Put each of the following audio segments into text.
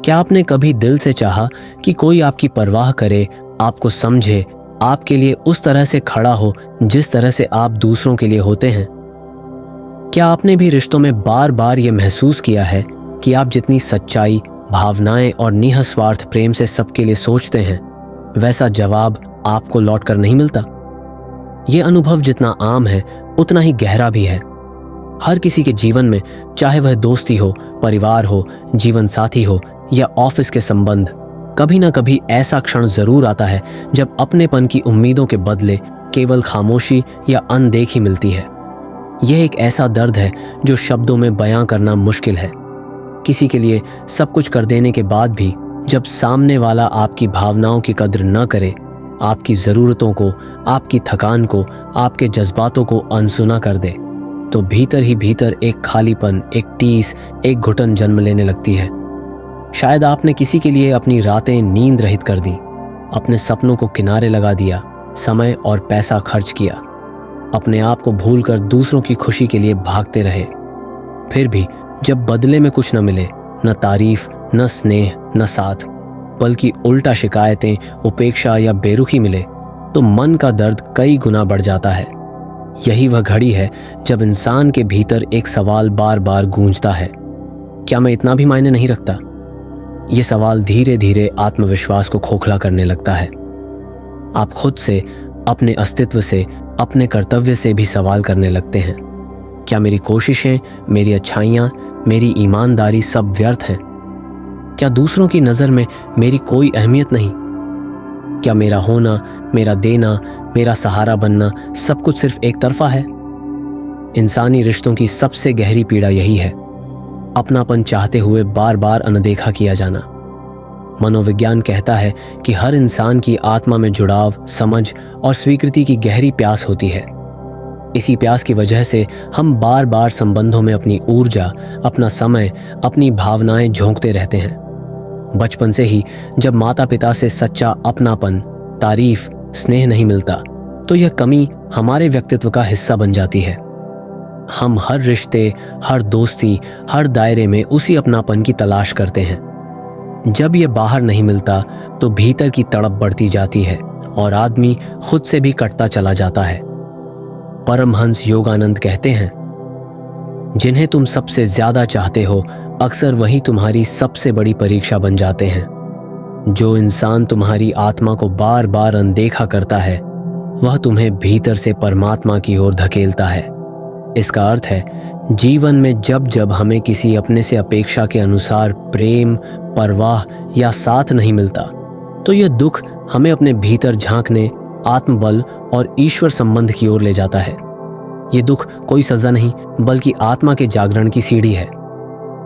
क्या आपने कभी दिल से चाहा कि कोई आपकी परवाह करे, आपको समझे, आपके लिए उस तरह से खड़ा हो जिस तरह से आप दूसरों के लिए होते हैं? क्या आपने भी रिश्तों में बार बार ये महसूस किया है कि आप जितनी सच्चाई, भावनाएं और निःस्वार्थ प्रेम से सबके लिए सोचते हैं, वैसा जवाब आपको लौट कर नहीं मिलता? ये अनुभव जितना आम है उतना ही गहरा भी है। हर किसी के जीवन में, चाहे वह दोस्ती हो, परिवार हो, जीवन साथी हो या ऑफिस के संबंध, कभी ना कभी ऐसा क्षण जरूर आता है जब अपनेपन की उम्मीदों के बदले केवल खामोशी या अनदेखी मिलती है। यह एक ऐसा दर्द है जो शब्दों में बयां करना मुश्किल है। किसी के लिए सब कुछ कर देने के बाद भी जब सामने वाला आपकी भावनाओं की कद्र न करे, आपकी ज़रूरतों को, आपकी थकान को, आपके जज्बातों को अनसुना कर दे, तो भीतर ही भीतर एक खालीपन, एक टीस, एक घुटन जन्म लेने लगती है। शायद आपने किसी के लिए अपनी रातें नींद रहित कर दी, अपने सपनों को किनारे लगा दिया, समय और पैसा खर्च किया, अपने आप को भूलकर दूसरों की खुशी के लिए भागते रहे। फिर भी जब बदले में कुछ न मिले, न तारीफ, न स्नेह, न साथ, बल्कि उल्टा शिकायतें, उपेक्षा या बेरुखी मिले, तो मन का दर्द कई गुना बढ़ जाता है। यही वह घड़ी है जब इंसान के भीतर एक सवाल बार बार गूंजता है, क्या मैं इतना भी मायने नहीं रखता? ये सवाल धीरे धीरे आत्मविश्वास को खोखला करने लगता है। आप खुद से, अपने अस्तित्व से, अपने कर्तव्य से भी सवाल करने लगते हैं। क्या मेरी कोशिशें, मेरी अच्छाइयाँ, मेरी ईमानदारी सब व्यर्थ हैं? क्या दूसरों की नज़र में मेरी कोई अहमियत नहीं? क्या मेरा होना, मेरा देना, मेरा सहारा बनना सब कुछ सिर्फ एक तरफा है? इंसानी रिश्तों की सबसे गहरी पीड़ा यही है, अपनापन चाहते हुए बार बार अनदेखा किया जाना। मनोविज्ञान कहता है कि हर इंसान की आत्मा में जुड़ाव, समझ और स्वीकृति की गहरी प्यास होती है। इसी प्यास की वजह से हम बार बार संबंधों में अपनी ऊर्जा, अपना समय, अपनी भावनाएं झोंकते रहते हैं। बचपन से ही जब माता पिता से सच्चा अपनापन, तारीफ, स्नेह नहीं मिलता, तो यह कमी हमारे व्यक्तित्व का हिस्सा बन जाती है। हम हर रिश्ते, हर दोस्ती, हर दायरे में उसी अपनापन की तलाश करते हैं। जब यह बाहर नहीं मिलता तो भीतर की तड़प बढ़ती जाती है और आदमी खुद से भी कटता चला जाता है। परमहंस योगानंद कहते हैं, जिन्हें तुम सबसे ज्यादा चाहते हो अक्सर वही तुम्हारी सबसे बड़ी परीक्षा बन जाते हैं। जो इंसान तुम्हारी आत्मा को बार बार अनदेखा करता है, वह तुम्हें भीतर से परमात्मा की ओर धकेलता है। इसका अर्थ है, जीवन में जब जब हमें किसी अपने से अपेक्षा के अनुसार प्रेम, परवाह या साथ नहीं मिलता, तो यह दुख हमें अपने भीतर झांकने, आत्मबल और ईश्वर संबंध की ओर ले जाता है। ये दुख कोई सजा नहीं, बल्कि आत्मा के जागरण की सीढ़ी है।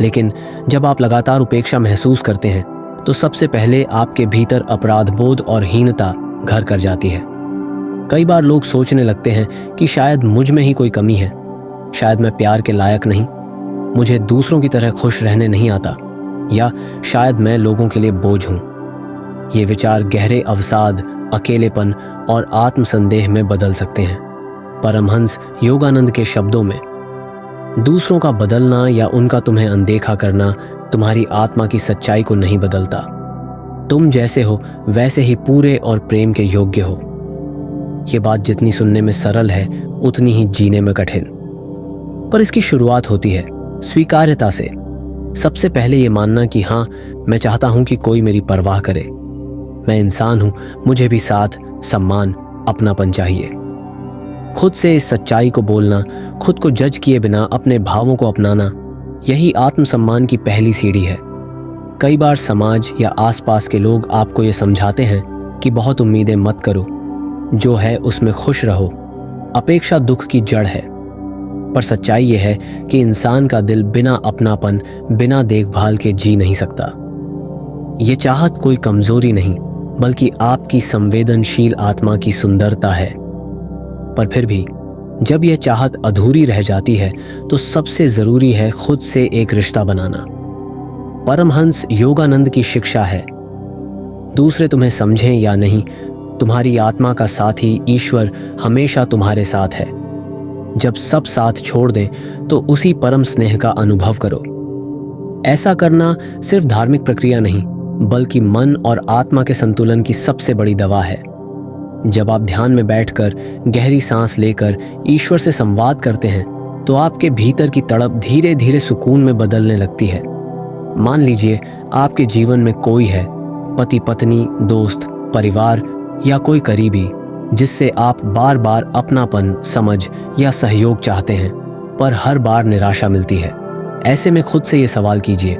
लेकिन जब आप लगातार उपेक्षा महसूस करते हैं, तो सबसे पहले आपके भीतर अपराध बोध और हीनता घर कर जाती है। कई बार लोग सोचने लगते हैं कि शायद मुझ में ही कोई कमी है, शायद मैं प्यार के लायक नहीं, मुझे दूसरों की तरह खुश रहने नहीं आता, या शायद मैं लोगों के लिए बोझ हूं। ये विचार गहरे अवसाद, अकेलेपन और आत्मसंदेह में बदल सकते हैं। परमहंस योगानंद के शब्दों में, दूसरों का बदलना या उनका तुम्हें अनदेखा करना तुम्हारी आत्मा की सच्चाई को नहीं बदलता। तुम जैसे हो वैसे ही पूरे और प्रेम के योग्य हो। ये बात जितनी सुनने में सरल है, उतनी ही जीने में कठिन। पर इसकी शुरुआत होती है स्वीकार्यता से। सबसे पहले ये मानना कि हाँ, मैं चाहता हूं कि कोई मेरी परवाह करे। मैं इंसान हूं, मुझे भी साथ, सम्मान, अपनापन चाहिए। खुद से इस सच्चाई को बोलना, खुद को जज किए बिना अपने भावों को अपनाना, यही आत्मसम्मान की पहली सीढ़ी है। कई बार समाज या आसपास के लोग आपको ये समझाते हैं कि बहुत उम्मीदें मत करो, जो है उसमें खुश रहो। अपेक्षा दुख की जड़ है। पर सच्चाई ये है कि इंसान का दिल बिना अपनापन, बिना देखभाल के जी नहीं सकता। ये चाहत कोई कमजोरी नहीं, बल्कि आपकी संवेदनशील आत्मा की सुंदरता है। पर फिर भी जब यह चाहत अधूरी रह जाती है, तो सबसे जरूरी है खुद से एक रिश्ता बनाना। परमहंस योगानंद की शिक्षा है, दूसरे तुम्हें समझें या नहीं, तुम्हारी आत्मा का साथी ईश्वर हमेशा तुम्हारे साथ है। जब सब साथ छोड़ दें, तो उसी परम स्नेह का अनुभव करो। ऐसा करना सिर्फ धार्मिक प्रक्रिया नहीं, बल्कि मन और आत्मा के संतुलन की सबसे बड़ी दवा है। जब आप ध्यान में बैठकर गहरी सांस लेकर ईश्वर से संवाद करते हैं, तो आपके भीतर की तड़प धीरे धीरे सुकून में बदलने लगती है। मान लीजिए आपके जीवन में कोई है, पति पत्नी, दोस्त, परिवार या कोई करीबी, जिससे आप बार बार अपनापन, समझ या सहयोग चाहते हैं, पर हर बार निराशा मिलती है। ऐसे में खुद से ये सवाल कीजिए,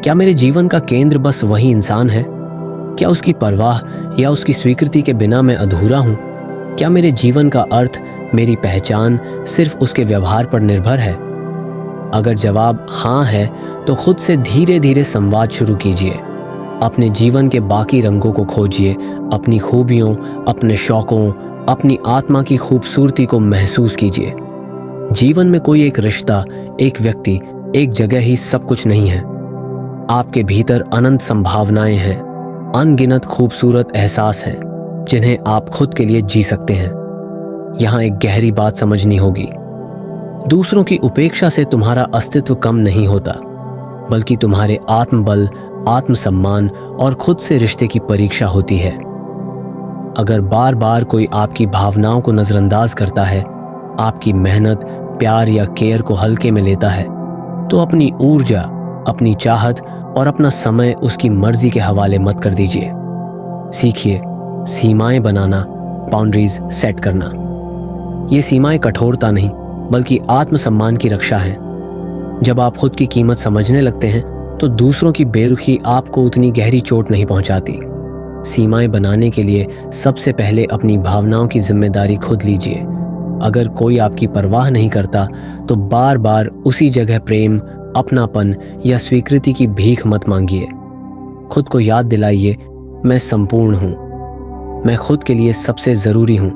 क्या मेरे जीवन का केंद्र बस वही इंसान है? क्या उसकी परवाह या उसकी स्वीकृति के बिना मैं अधूरा हूँ? क्या मेरे जीवन का अर्थ, मेरी पहचान सिर्फ उसके व्यवहार पर निर्भर है? अगर जवाब हाँ है, तो खुद से धीरे धीरे संवाद शुरू कीजिए। अपने जीवन के बाकी रंगों को खोजिए, अपनी खूबियों, अपने शौकों, अपनी आत्मा की खूबसूरती को महसूस कीजिए। जीवन में कोई एक रिश्ता, एक व्यक्ति, एक जगह ही सब कुछ नहीं है। आपके भीतर अनंत संभावनाएं हैं, अनगिनत खूबसूरत एहसास हैं, जिन्हें आप खुद के लिए जी सकते हैं। यहाँ एक गहरी बात समझनी होगी। दूसरों की उपेक्षा से तुम्हारा अस्तित्व कम नहीं होता, बल्कि तुम्हारे आत्मबल, आत्मसम्मान और खुद से रिश्ते की परीक्षा होती है। अगर बार बार कोई आपकी भावनाओं को नजरअंदाज करता है, आपकी मेहनत, प्यार या केयर को हल्के में लेता है, तो अपनी ऊर्जा, अपनी चाहत और अपना समय उसकी मर्जी के हवाले मत कर दीजिए। सीखिए सीमाएं बनाना, बाउंड्रीज सेट करना। ये सीमाएं कठोरता नहीं, बल्कि आत्मसम्मान की रक्षा है। जब आप खुद की कीमत समझने लगते हैं, तो दूसरों की बेरुखी आपको उतनी गहरी चोट नहीं पहुंचाती। सीमाएं बनाने के लिए सबसे पहले अपनी भावनाओं की जिम्मेदारी खुद लीजिए। अगर कोई आपकी परवाह नहीं करता, तो बार बार उसी जगह प्रेम, अपनापन या स्वीकृति की भीख मत मांगिए। खुद को याद दिलाइए, मैं संपूर्ण हूं, मैं खुद के लिए सबसे जरूरी हूं।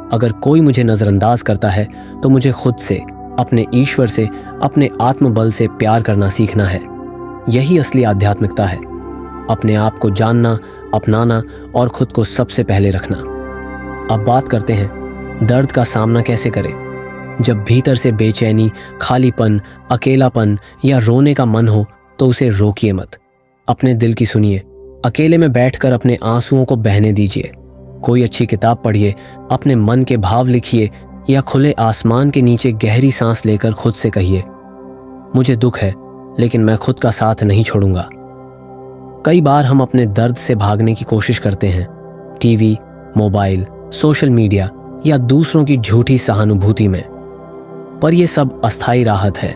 अगर कोई मुझे नजरअंदाज करता है, तो मुझे खुद से, अपने ईश्वर से, अपने आत्मबल से प्यार करना सीखना है। यही असली आध्यात्मिकता है, अपने आप को जानना, अपनाना और खुद को सबसे पहले रखना। अब बात करते हैं दर्द का सामना कैसे करें। जब भीतर से बेचैनी, खालीपन, अकेलापन या रोने का मन हो, तो उसे रोकिए मत। अपने दिल की सुनिए। अकेले में बैठकर अपने आंसुओं को बहने दीजिए। कोई अच्छी किताब पढ़िए, अपने मन के भाव लिखिए या खुले आसमान के नीचे गहरी सांस लेकर खुद से कहिए, मुझे दुख है, लेकिन मैं खुद का साथ नहीं छोड़ूंगा। कई बार हम अपने दर्द से भागने की कोशिश करते हैं, टीवी, मोबाइल, सोशल मीडिया या दूसरों की झूठी सहानुभूति में, पर यह सब अस्थायी राहत है।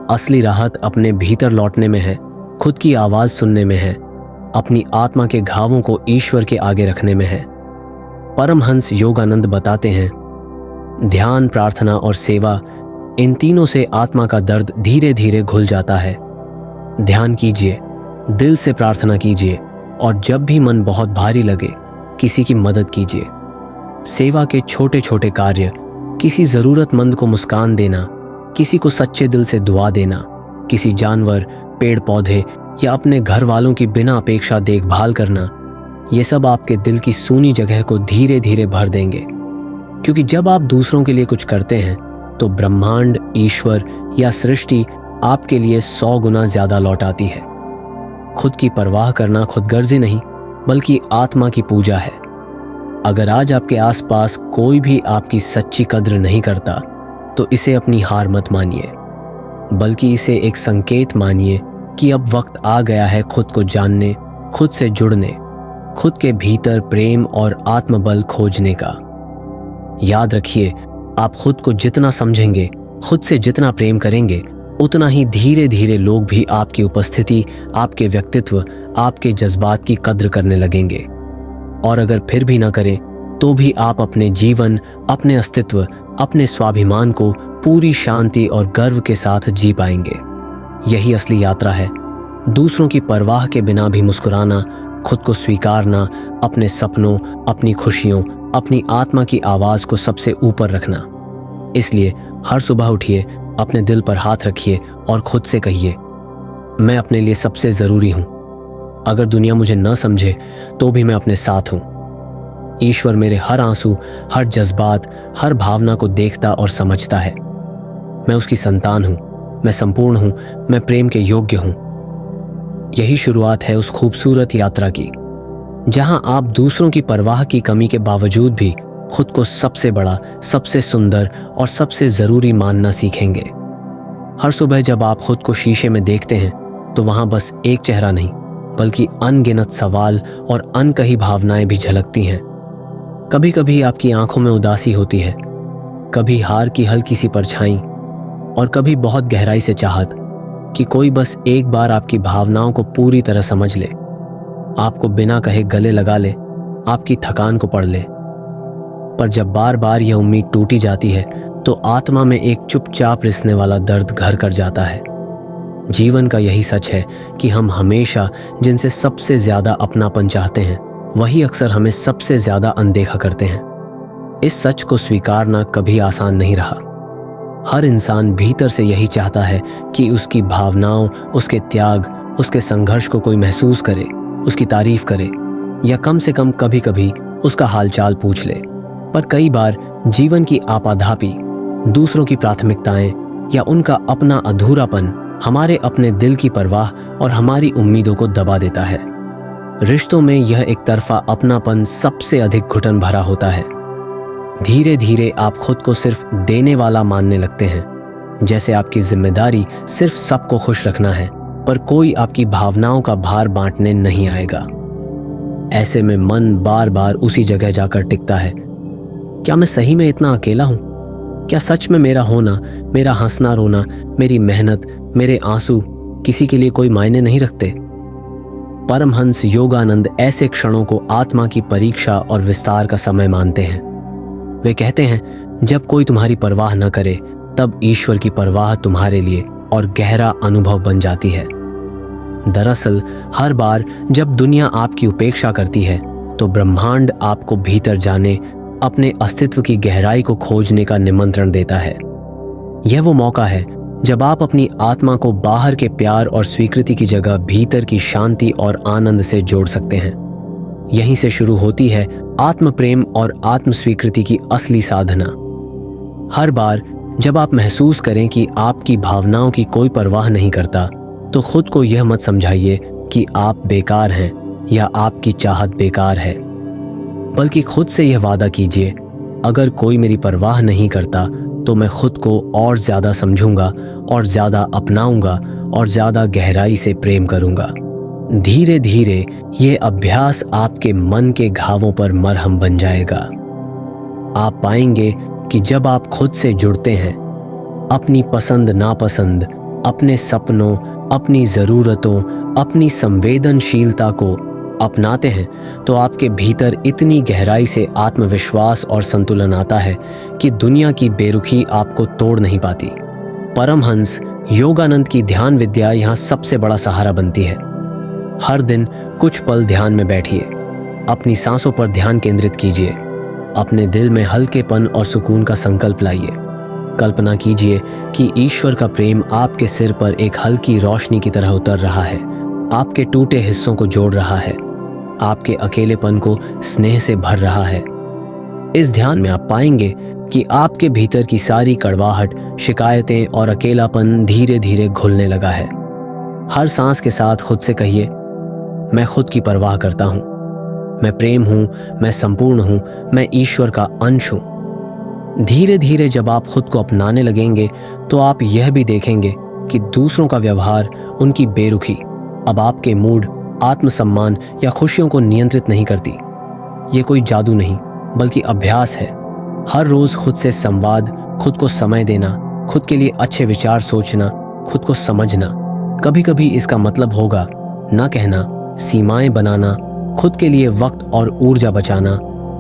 असली राहत अपने भीतर लौटने में है, खुद की आवाज सुनने में है, अपनी आत्मा के घावों को ईश्वर के आगे रखने में है। परमहंस योगानंद बताते हैं, ध्यान, प्रार्थना और सेवा, इन तीनों से आत्मा का दर्द धीरे धीरे घुल जाता है। ध्यान कीजिए, दिल से प्रार्थना कीजिए और जब भी मन बहुत भारी लगे, किसी की मदद कीजिए। सेवा के छोटे छोटे कार्य, किसी जरूरतमंद को मुस्कान देना, किसी को सच्चे दिल से दुआ देना, किसी जानवर, पेड़ पौधे या अपने घर वालों की बिना अपेक्षा देखभाल करना, ये सब आपके दिल की सूनी जगह को धीरे धीरे भर देंगे। क्योंकि जब आप दूसरों के लिए कुछ करते हैं, तो ब्रह्मांड, ईश्वर या सृष्टि आपके लिए 100 गुना ज्यादा लौटाती है। खुद की परवाह करना खुदगर्जी नहीं, बल्कि आत्मा की पूजा है। अगर आज आपके आसपास कोई भी आपकी सच्ची कद्र नहीं करता, तो इसे अपनी हार मत मानिए, बल्कि इसे एक संकेत मानिए कि अब वक्त आ गया है खुद को जानने, खुद से जुड़ने, खुद के भीतर प्रेम और आत्मबल खोजने का। याद रखिए, आप खुद को जितना समझेंगे, खुद से जितना प्रेम करेंगे, उतना ही धीरे धीरे लोग भी आपकी उपस्थिति, आपके व्यक्तित्व, आपके जज्बात की कद्र करने लगेंगे। और अगर फिर भी ना करें, तो भी आप अपने जीवन, अपने अस्तित्व, अपने स्वाभिमान को पूरी शांति और गर्व के साथ जी पाएंगे। यही असली यात्रा है, दूसरों की परवाह के बिना भी मुस्कुराना, खुद को स्वीकारना, अपने सपनों, अपनी खुशियों, अपनी आत्मा की आवाज को सबसे ऊपर रखना। इसलिए हर सुबह उठिए, अपने दिल पर हाथ रखिए और खुद से कहिए, मैं अपने लिए सबसे जरूरी हूं। अगर दुनिया मुझे न समझे, तो भी मैं अपने साथ हूं। ईश्वर मेरे हर आंसू, हर जज्बात, हर भावना को देखता और समझता है। मैं उसकी संतान हूं, मैं संपूर्ण हूं, मैं प्रेम के योग्य हूं, यही शुरुआत है उस खूबसूरत यात्रा की, जहां आप दूसरों की परवाह की कमी के बावजूद भी खुद को सबसे बड़ा, सबसे सुंदर और सबसे ज़रूरी मानना सीखेंगे। हर सुबह जब आप खुद को शीशे में देखते हैं तो वहां बस एक चेहरा नहीं, बल्कि अनगिनत सवाल और अनकही भावनाएं भी झलकती हैं। कभी कभी आपकी आंखों में उदासी होती है, कभी हार की हल्की सी परछाई, और कभी बहुत गहराई से चाहत कि कोई बस एक बार आपकी भावनाओं को पूरी तरह समझ ले, आपको बिना कहे गले लगा ले, आपकी थकान को पढ़ ले। पर जब बार बार यह उम्मीद टूटी जाती है तो आत्मा में एक चुपचाप रिसने वाला दर्द घर कर जाता है। जीवन का यही सच है कि हम हमेशा जिनसे सबसे ज्यादा अपनापन चाहते हैं वही अक्सर हमें सबसे ज्यादा अनदेखा करते हैं। इस सच को स्वीकारना कभी आसान नहीं रहा। हर इंसान भीतर से यही चाहता है कि उसकी भावनाओं, उसके त्याग, उसके संघर्ष को कोई महसूस करे, उसकी तारीफ करे, या कम से कम कभी कभी उसका हालचाल पूछ ले। पर कई बार जीवन की आपाधापी, दूसरों की प्राथमिकताएं या उनका अपना अधूरापन हमारे अपने दिल की परवाह और हमारी उम्मीदों को दबा देता है। रिश्तों में यह एक तरफा अपनापन सबसे अधिक घुटन भरा होता है। धीरे धीरे आप खुद को सिर्फ देने वाला मानने लगते हैं, जैसे आपकी जिम्मेदारी सिर्फ सबको खुश रखना है, पर कोई आपकी भावनाओं का भार बांटने नहीं आएगा। ऐसे में मन बार बार उसी जगह जाकर टिकता है। क्या मैं सही में इतना अकेला हूं? क्या सच में मेरा होना, मेरा हंसना रोना, मेरी मेहनत, मेरे आंसू किसी के लिए कोई मायने नहीं रखते? परमहंस योगानंद ऐसे क्षणों को आत्मा की परीक्षा और विस्तार का समय मानते हैं। वे कहते हैं, जब कोई तुम्हारी परवाह न करे तब ईश्वर की परवाह तुम्हारे लिए और गहरा अनुभव बन जाती है। दरअसल हर बार जब दुनिया आपकी उपेक्षा करती है तो ब्रह्मांड आपको भीतर जाने, अपने अस्तित्व की गहराई को खोजने का निमंत्रण देता है। यह वो मौका है जब आप अपनी आत्मा को बाहर के प्यार और स्वीकृति की जगह भीतर की शांति और आनंद से जोड़ सकते हैं। यहीं से शुरू होती है आत्म प्रेम और आत्म स्वीकृति की असली साधना। हर बार जब आप महसूस करें कि आपकी भावनाओं की कोई परवाह नहीं करता, तो खुद को यह मत समझाइए कि आप बेकार हैं या आपकी चाहत बेकार है, बल्कि खुद से यह वादा कीजिए, अगर कोई मेरी परवाह नहीं करता तो मैं खुद को और ज्यादा समझूंगा और ज्यादा अपनाऊंगा और ज्यादा गहराई से प्रेम करूंगा। धीरे धीरे ये अभ्यास आपके मन के घावों पर मरहम बन जाएगा। आप पाएंगे कि जब आप खुद से जुड़ते हैं, अपनी पसंद नापसंद, अपने सपनों, अपनी ज़रूरतों, अपनी संवेदनशीलता को अपनाते हैं, तो आपके भीतर इतनी गहराई से आत्मविश्वास और संतुलन आता है कि दुनिया की बेरुखी आपको तोड़ नहीं पाती। परमहंस योगानंद की ध्यान विद्या यहाँ सबसे बड़ा सहारा बनती है। हर दिन कुछ पल ध्यान में बैठिए, अपनी सांसों पर ध्यान केंद्रित कीजिए, अपने दिल में हल्केपन और सुकून का संकल्प लाइए। कल्पना कीजिए कि ईश्वर का प्रेम आपके सिर पर एक हल्की रोशनी की तरह उतर रहा है, आपके टूटे हिस्सों को जोड़ रहा है, आपके अकेलेपन को स्नेह से भर रहा है। इस ध्यान में आप पाएंगे कि आपके भीतर की सारी कड़वाहट, शिकायतें और अकेलापन धीरे धीरे घुलने लगा है। हर सांस के साथ खुद से कहिए, मैं खुद की परवाह करता हूं, मैं प्रेम हूं, मैं संपूर्ण हूं, मैं ईश्वर का अंश हूं। धीरे धीरे जब आप खुद को अपनाने लगेंगे तो आप यह भी देखेंगे कि दूसरों का व्यवहार, उनकी बेरुखी अब आपके मूड, आत्मसम्मान या खुशियों को नियंत्रित नहीं करती। ये कोई जादू नहीं, बल्कि अभ्यास है। हर रोज खुद से संवाद, खुद को समय देना, खुद के लिए अच्छे विचार सोचना, खुद को समझना। कभी कभी इसका मतलब होगा ना कहना, सीमाएं बनाना, खुद के लिए वक्त और ऊर्जा बचाना,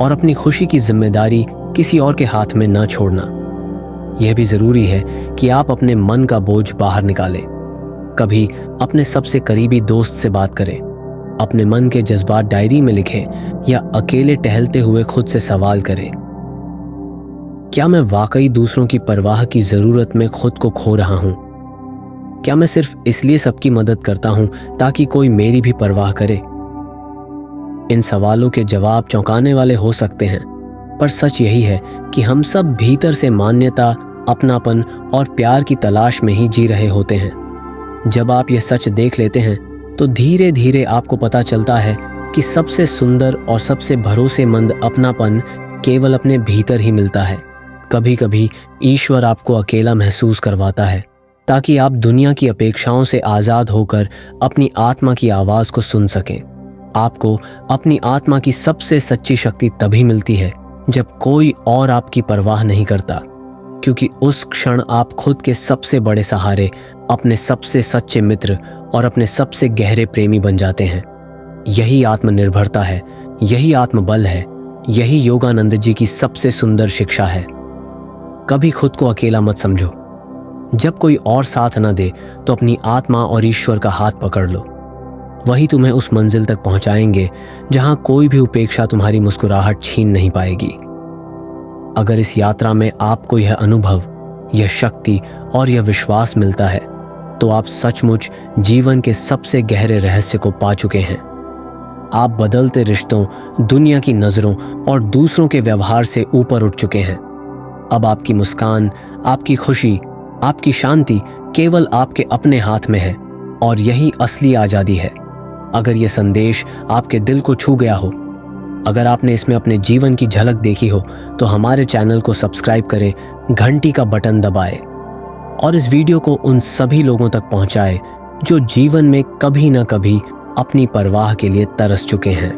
और अपनी खुशी की जिम्मेदारी किसी और के हाथ में न छोड़ना। यह भी जरूरी है कि आप अपने मन का बोझ बाहर निकालें। कभी अपने सबसे करीबी दोस्त से बात करें, अपने मन के जज्बात डायरी में लिखें, या अकेले टहलते हुए खुद से सवाल करें, क्या मैं वाकई दूसरों की परवाह की जरूरत में खुद को खो रहा हूं? क्या मैं सिर्फ इसलिए सबकी मदद करता हूं ताकि कोई मेरी भी परवाह करे? इन सवालों के जवाब चौंकाने वाले हो सकते हैं, पर सच यही है कि हम सब भीतर से मान्यता, अपनापन और प्यार की तलाश में ही जी रहे होते हैं। जब आप यह सच देख लेते हैं तो धीरे धीरे आपको पता चलता है कि सबसे सुंदर और सबसे भरोसेमंद अपनापन केवल अपने भीतर ही मिलता है। कभी कभी ईश्वर आपको अकेला महसूस करवाता है ताकि आप दुनिया की अपेक्षाओं से आज़ाद होकर अपनी आत्मा की आवाज़ को सुन सकें। आपको अपनी आत्मा की सबसे सच्ची शक्ति तभी मिलती है जब कोई और आपकी परवाह नहीं करता, क्योंकि उस क्षण आप खुद के सबसे बड़े सहारे, अपने सबसे सच्चे मित्र और अपने सबसे गहरे प्रेमी बन जाते हैं। यही आत्मनिर्भरता है, यही आत्मबल है, यही योगानंद जी की सबसे सुंदर शिक्षा है। कभी खुद को अकेला मत समझो। जब कोई और साथ न दे तो अपनी आत्मा और ईश्वर का हाथ पकड़ लो। वही तुम्हें उस मंजिल तक पहुंचाएंगे जहां कोई भी उपेक्षा तुम्हारी मुस्कुराहट छीन नहीं पाएगी। अगर इस यात्रा में आपको यह अनुभव, यह शक्ति और यह विश्वास मिलता है तो आप सचमुच जीवन के सबसे गहरे रहस्य को पा चुके हैं। आप बदलते रिश्तों, दुनिया की नजरों और दूसरों के व्यवहार से ऊपर उठ चुके हैं। अब आपकी मुस्कान, आपकी खुशी, आपकी शांति केवल आपके अपने हाथ में है और यही असली आज़ादी है। अगर यह संदेश आपके दिल को छू गया हो, अगर आपने इसमें अपने जीवन की झलक देखी हो, तो हमारे चैनल को सब्सक्राइब करें, घंटी का बटन दबाएं और इस वीडियो को उन सभी लोगों तक पहुंचाएं जो जीवन में कभी ना कभी अपनी परवाह के लिए तरस चुके हैं।